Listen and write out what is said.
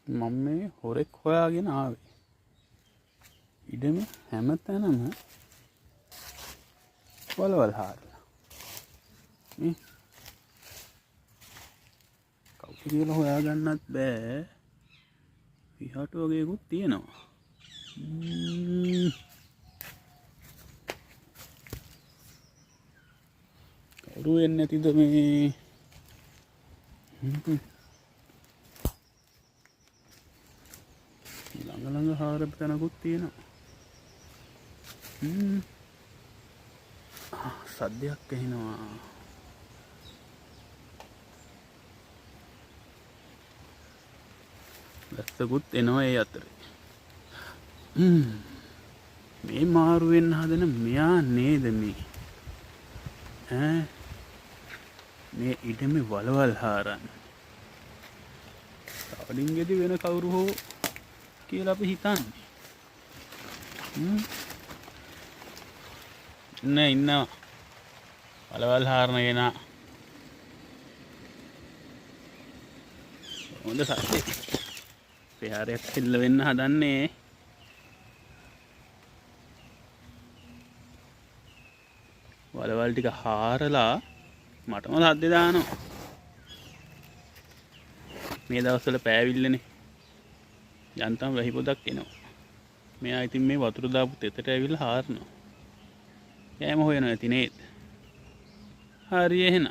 මම මේ හොරෙක් හොයාගෙන ආවේ. ඉඩම හැමතැනම වලවල් හාරලා. මේ කවුද කියලා හොයාගන්නත් බෑ. පිහාට වගේකුත් තියෙනවා. කවුරු එන්නේ නැතිද මේ? ළඟ හාරපු තැනකුත් තියෙනවා. සද්දයක් ඇහෙනවා. වැස්සකුත් එනවා ඒ අතරේ. මේ මාරු වෙන්න හදන මෙයා නේද මේ? මේ ඉඩමේ වලවල් හාරන්න. තාඩින්ගෙදි වෙන කවුරු හෝ කියලා අපි හිතන්නේ. ඉන්නවා වලවල් හාරන කෙනා. හොඳ සද්දේ. ප්‍රහාරයක් එල්ල වෙන්න හදන්නේ. වලවල් ටික හාරලා මටම සද්දේ දානවා. මේ දවස්වල පෑවිල්ලනේ. යන්තම් වැහි පොදක් එනවා. මෙයා ඉතින් මේ වතුර දාපු තෙතට ඇවිල්ලා හාරනවා. කෑම හොයනවා ඇති නේද? හරි එහෙනම්.